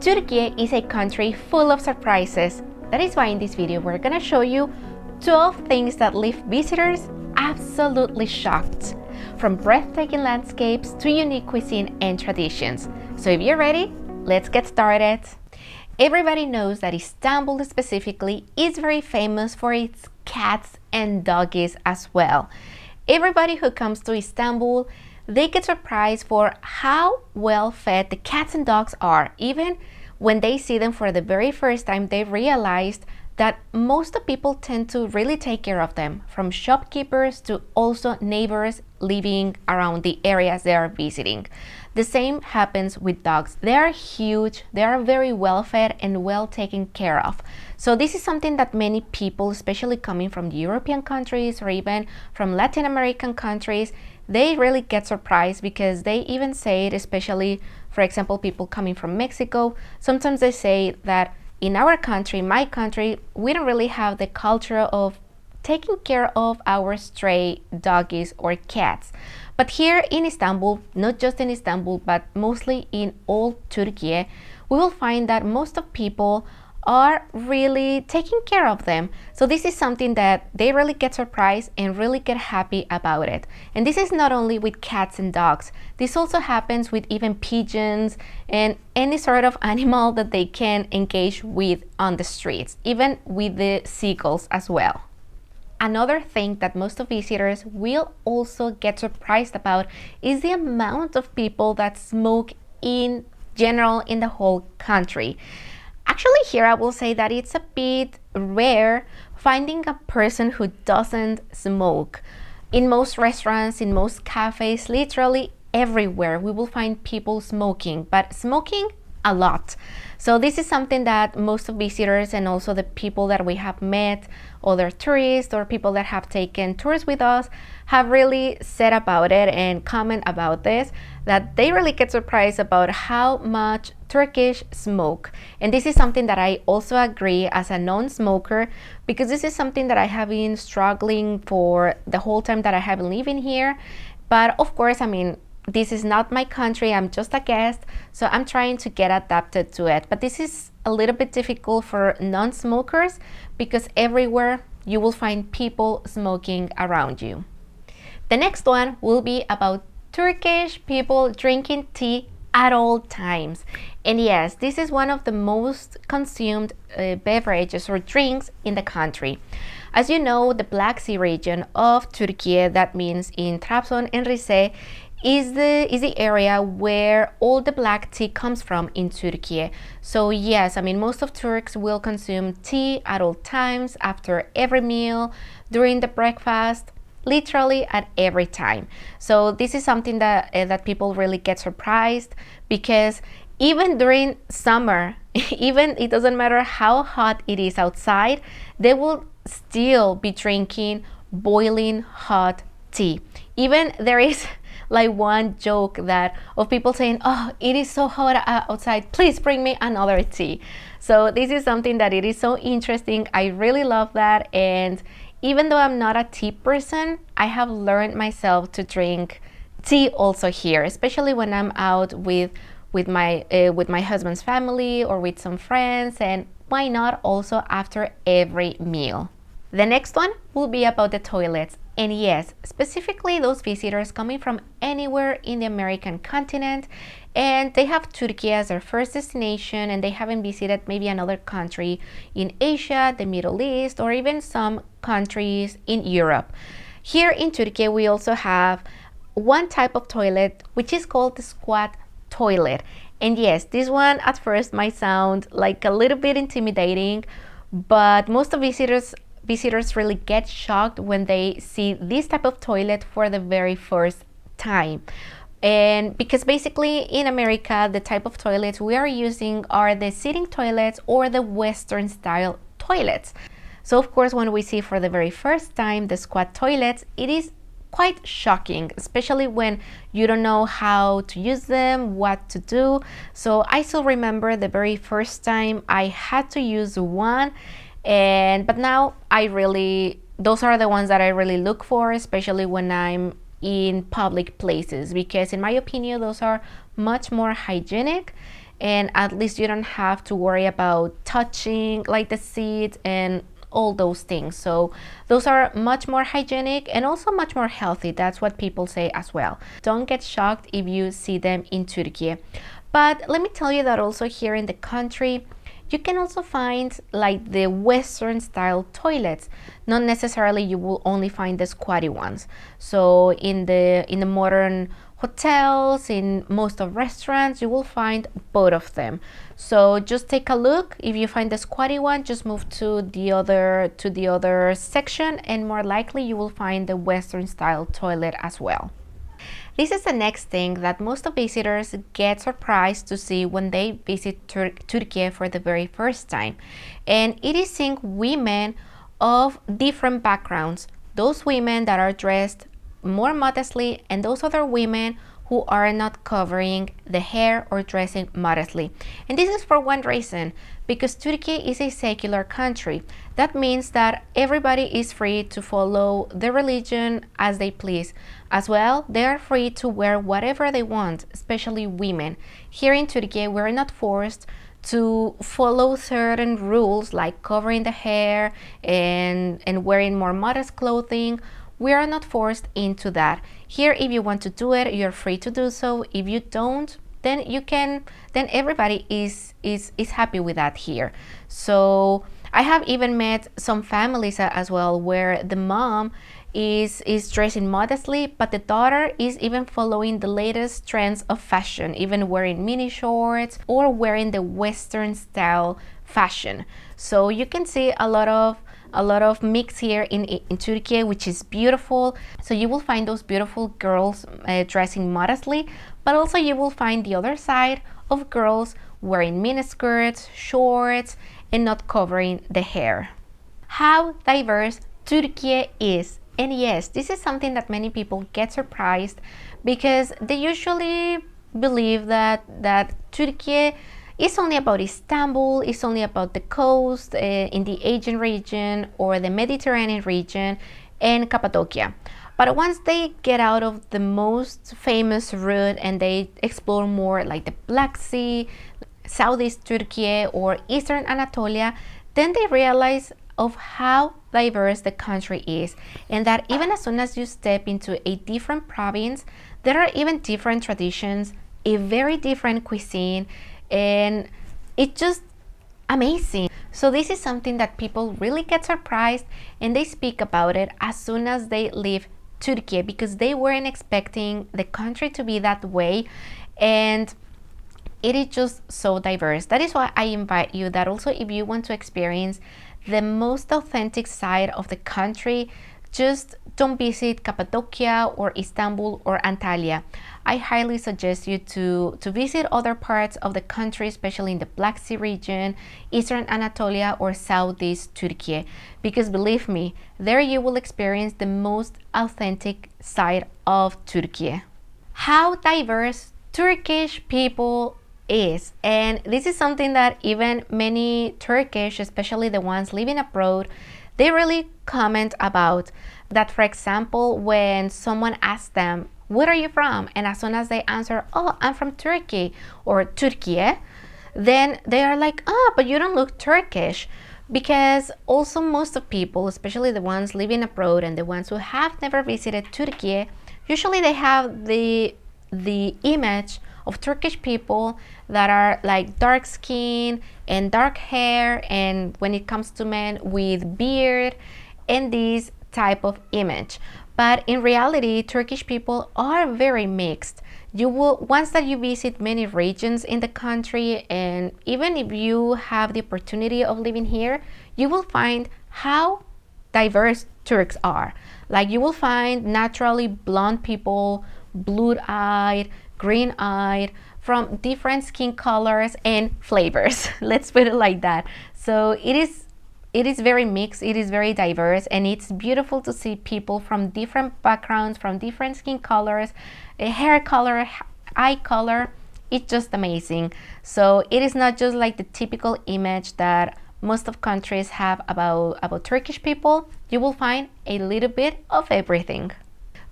Turkey is a country full of surprises. That is why in this video we're gonna show you 12 things that leave visitors absolutely shocked, from breathtaking landscapes to unique cuisine and traditions. So if you're ready, let's get started. Everybody knows that Istanbul specifically is very famous for its cats and doggies as well. Everybody who comes to Istanbul, they get surprised for how well fed the cats and dogs are. Even when they see them for the very first time, they realized that most of people tend to really take care of them, from shopkeepers to also neighbors living around the areas they are visiting. The same happens with dogs. They are huge, they are very well fed and well taken care of. So this is something that many people, especially coming from the European countries or even from Latin American countries, they really get surprised, because they even say it, especially, for example, people coming from Mexico. Sometimes they say that in our country, my country, we don't really have the culture of taking care of our stray doggies or cats. But here in Istanbul, not just in Istanbul, but mostly in all Turkey, we will find that most of people are really taking care of them. So this is something that they really get surprised and really get happy about it. And this is not only with cats and dogs. This also happens with even pigeons and any sort of animal that they can engage with on the streets, even with the seagulls as well. Another thing that most of visitors will also get surprised about is the amount of people that smoke in general in the whole country. Actually, here I will say that it's a bit rare finding a person who doesn't smoke. In most restaurants, in most cafes, literally everywhere, we will find people smoking, but smoking a lot. So this is something that most of visitors and also the people that we have met, other tourists or people that have taken tours with us, have really said about it and comment about this, that they really get surprised about how much Turkish smoke. And this is something that I also agree as a non-smoker, because this is something that I have been struggling for the whole time that I have been living here. But of course, I mean, this is not my country, I'm just a guest, so I'm trying to get adapted to it. But this is a little bit difficult for non-smokers, because everywhere you will find people smoking around you. The next one will be about Turkish people drinking tea at all times. And yes, this is one of the most consumed beverages or drinks in the country. As you know, the Black Sea region of Turkey, that means in Trabzon and Rize, is the area where all the black tea comes from in Turkey. So yes, I mean, most of Turks will consume tea at all times, after every meal, during the breakfast, literally at every time. So this is something that people really get surprised, because even during summer, even it doesn't matter how hot it is outside, they will still be drinking boiling hot tea. Even there is like one joke that of people saying, "Oh, it is so hot outside, please bring me another tea." So this is something that it is so interesting. I really love that. And even though I'm not a tea person, I have learned myself to drink tea also here, especially when I'm out with my husband's family or with some friends, and why not also after every meal. The next one will be about the toilets. And yes, specifically those visitors coming from anywhere in the American continent, and they have Turkey as their first destination, and they haven't visited maybe another country in Asia, the Middle East, or even some countries in Europe. Here in Turkey, we also have one type of toilet, which is called the squat toilet. And yes, this one at first might sound like a little bit intimidating, but most of visitors really get shocked when they see this type of toilet for the very first time. And because basically in America, the type of toilets we are using are the sitting toilets or the Western style toilets. So of course, when we see for the very first time the squat toilets, it is quite shocking, especially when you don't know how to use them, what to do. So I still remember the very first time I had to use one, but now those are the ones that I really look for, especially when I'm in public places, because in my opinion those are much more hygienic and at least you don't have to worry about touching like the seeds and all those things. So those are much more hygienic and also much more healthy. That's what people say as well. Don't get shocked if you see them in Turkey. But let me tell you that also here in the country, you can also find like the Western style toilets. Not necessarily you will only find the squatty ones. So in the modern hotels, in most of restaurants, you will find both of them. So just take a look. If you find the squatty one, just move to the other section, and more likely you will find the Western style toilet as well. This is the next thing that most of visitors get surprised to see when they visit Turkey for the very first time. And it is seeing women of different backgrounds. Those women that are dressed more modestly, and those other women who are not covering the hair or dressing modestly. And this is for one reason, because Turkey is a secular country. That means that everybody is free to follow the religion as they please. As well, they are free to wear whatever they want, especially women. Here in Turkey, we're not forced to follow certain rules like covering the hair and wearing more modest clothing. We are not forced into that. Here, if you want to do it, you're free to do so. If you don't, then everybody is happy with that here. So I have even met some families as well where the mom is dressing modestly, but the daughter is even following the latest trends of fashion, even wearing mini shorts or wearing the Western style fashion. So you can see a lot of mix here in Turkey, which is beautiful. So you will find those beautiful girls dressing modestly, but also you will find the other side of girls wearing miniskirts, shorts, and not covering the hair. How diverse Turkey is. And yes, this is something that many people get surprised, because they usually believe that Turkey is only about Istanbul, it's only about the coast in the Aegean region or the Mediterranean region and Cappadocia. But once they get out of the most famous route and they explore more like the Black Sea, Southeast Turkey or Eastern Anatolia, then they realize of how diverse the country is, and that even as soon as you step into a different province, there are even different traditions, a very different cuisine, and it's just amazing. So this is something that people really get surprised, and they speak about it as soon as they leave Turkey, because they weren't expecting the country to be that way, and it is just so diverse. That is why I invite you that also, if you want to experience the most authentic side of the country, just don't visit Cappadocia or Istanbul or Antalya. I highly suggest you to visit other parts of the country, especially in the Black Sea region, Eastern Anatolia or Southeast Turkey, because believe me, there you will experience the most authentic side of Turkey. How diverse Turkish people is. And this is something that even many Turkish, especially the ones living abroad, they really comment about. That, for example, when someone asks them, where are you from? And as soon as they answer, oh, I'm from Turkey or Türkiye, then they are like, oh, but you don't look Turkish. Because also most of people, especially the ones living abroad and the ones who have never visited Turkey, usually they have the image of Turkish people that are like dark skin and dark hair, and when it comes to men, with beard and this type of image. But in reality, Turkish people are very mixed. You will, once that you visit many regions in the country, and even if you have the opportunity of living here, you will find how diverse Turks are. Like, you will find naturally blonde people, blue-eyed, green-eyed, from different skin colors and flavors. Let's put it like that. So it is very mixed, it is very diverse, and it's beautiful to see people from different backgrounds, from different skin colors, hair color, eye color. It's just amazing. So it is not just like the typical image that most of countries have about Turkish people. You will find a little bit of everything.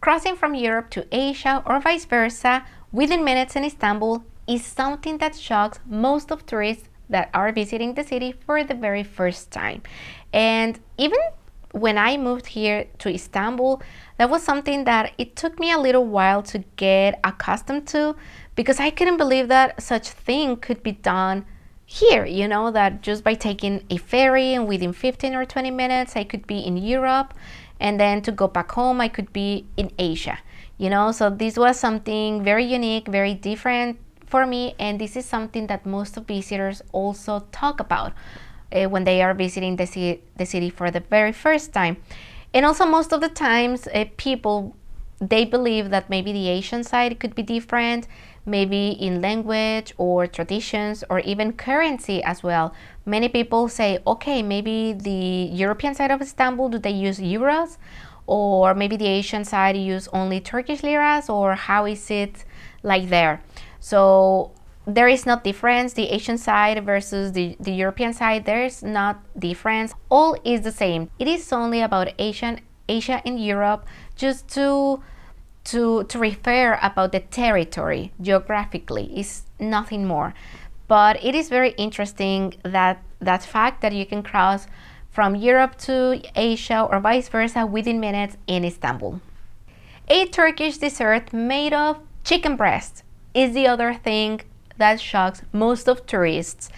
Crossing from Europe to Asia or vice versa, within minutes in Istanbul, is something that shocks most of tourists that are visiting the city for the very first time. And even when I moved here to Istanbul, that was something that it took me a little while to get accustomed to, because I couldn't believe that such thing could be done here, that just by taking a ferry and within 15 or 20 minutes I could be in Europe, and then to go back home I could be in Asia. So this was something very unique, very different for me, and this is something that most of visitors also talk about when they are visiting the city for the very first time. And also most of the times people, they believe that maybe the Asian side could be different, maybe in language or traditions or even currency as well. Many people say, okay, maybe the European side of Istanbul, do they use euros? Or maybe the Asian side use only Turkish liras, or how is it like there? So there is no difference, the Asian side versus the European side, there's not difference. All is the same. It is only about Asia and Europe, just to refer about the territory geographically, is nothing more. But it is very interesting that fact that you can cross from Europe to Asia or vice versa within minutes in Istanbul. A Turkish dessert made of chicken breast is the other thing that shocks most of tourists.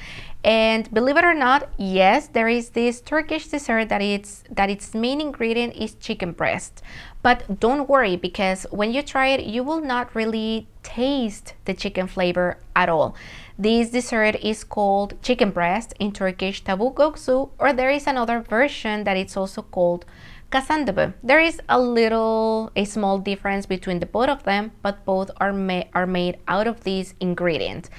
And believe it or not, yes, there is this Turkish dessert that its main ingredient is chicken breast. But don't worry, because when you try it, you will not really taste the chicken flavor at all. This dessert is called chicken breast, in Turkish tavuk göksu, or there is another version that it's also called kasandibi. There is a small difference between the both of them, but both are made out of these ingredients.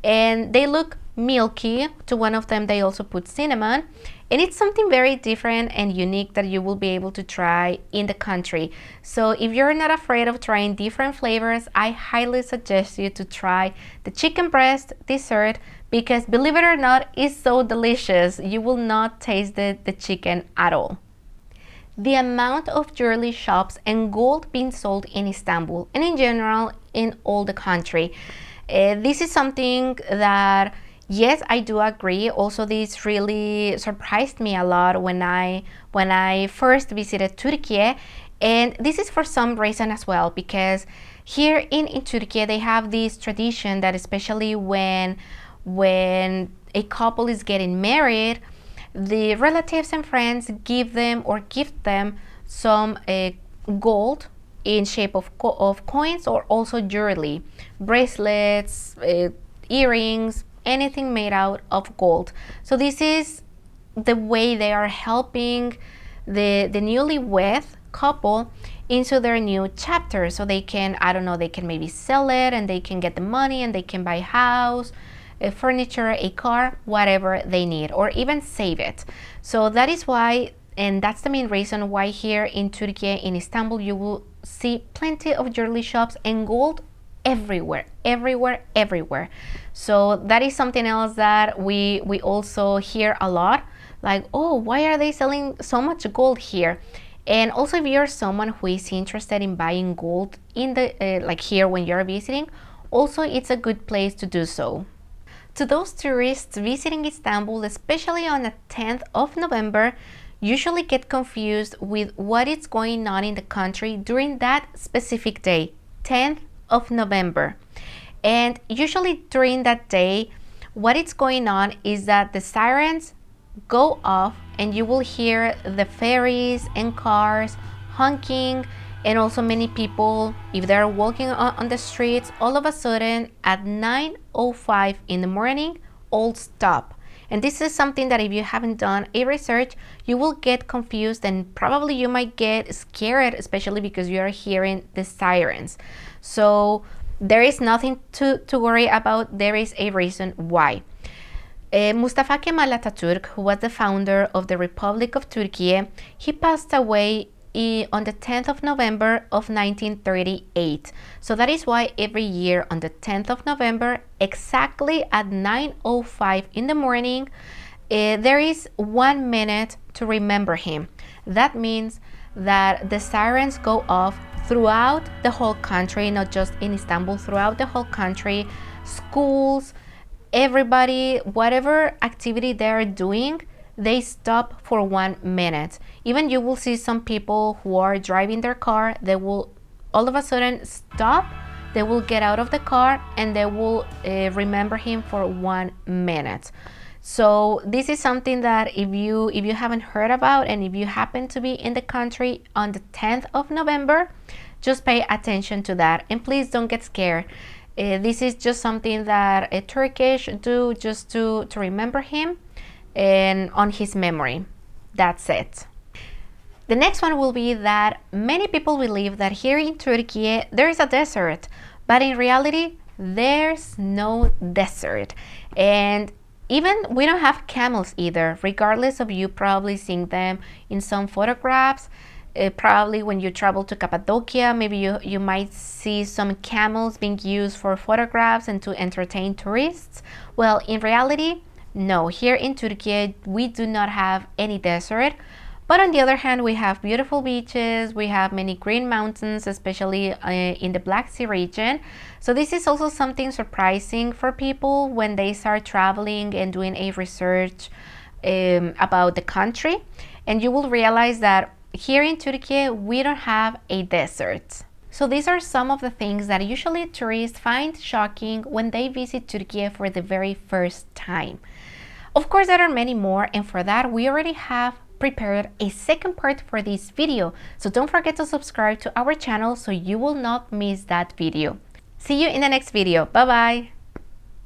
And they look milky. To one of them they also put cinnamon, and it's something very different and unique that you will be able to try in the country. So if you're not afraid of trying different flavors, I highly suggest you to try the chicken breast dessert, because believe it or not, it's so delicious. You will not taste the chicken at all. The amount of jewelry shops and gold being sold in Istanbul, and in general in all the country, this is something that, yes, I do agree. Also, this really surprised me a lot when I first visited Turkey, and this is for some reason as well, because here in Turkey they have this tradition that especially when a couple is getting married, the relatives and friends give them or gift them some gold in shape of coins, or also jewelry, bracelets, earrings, anything made out of gold. So this is the way they are helping the newlywed couple into their new chapter. So they can, I don't know, they can maybe sell it and they can get the money and they can buy a house, a furniture, a car, whatever they need, or even save it. So that is why, and that's the main reason why here in Turkey, in Istanbul, you will see plenty of jewelry shops and gold everywhere. So that is something else that we also hear a lot, like, oh, why are they selling so much gold here? And also, if you're someone who is interested in buying gold in the like here when you're visiting, also it's a good place to do so. To those tourists visiting Istanbul, especially on the 10th of November, usually get confused with what is going on in the country during that specific day, 10th of November. And usually during that day, what is going on is that the sirens go off and you will hear the ferries and cars honking, and also many people, if they're walking on the streets, all of a sudden at 9:05 in the morning, all stop. And this is something that if you haven't done a research, you will get confused and probably you might get scared, especially because you are hearing the sirens. So there is nothing to worry about. There is a reason why. Mustafa Kemal Atatürk, who was the founder of the Republic of Turkey, he passed away on the 10th of November of 1938. So that is why every year on the 10th of November, exactly at 9:05 in the morning, there is 1 minute to remember him. That means that the sirens go off throughout the whole country, not just in Istanbul, throughout the whole country. schools, everybody, whatever activity they're doing, they stop for 1 minute. Even you will see some people who are driving their car, they will all of a sudden stop, they will get out of the car and they will remember him for 1 minute. So this is something that if you haven't heard about, and if you happen to be in the country on the 10th of November, just pay attention to that, and please don't get scared. This is just something that a Turkish do just to remember him and on his memory. That's it. The next one will be that many people believe that here in Turkey there is a desert, but in reality there's no desert. And even we don't have camels either, regardless of you probably seeing them in some photographs. Probably when you travel to Cappadocia, maybe you might see some camels being used for photographs and to entertain tourists. Well, in reality, no, here in Turkey we do not have any desert. But on the other hand, we have beautiful beaches, we have many green mountains, especially in the Black Sea region. So this is also something surprising for people when they start traveling and doing a research about the country. And you will realize that here in Turkey, we don't have a desert. So these are some of the things that usually tourists find shocking when they visit Turkey for the very first time. Of course, there are many more, and for that, we already have prepared a second part for this video. So don't forget to subscribe to our channel so you will not miss that video. See you in the next video. Bye bye.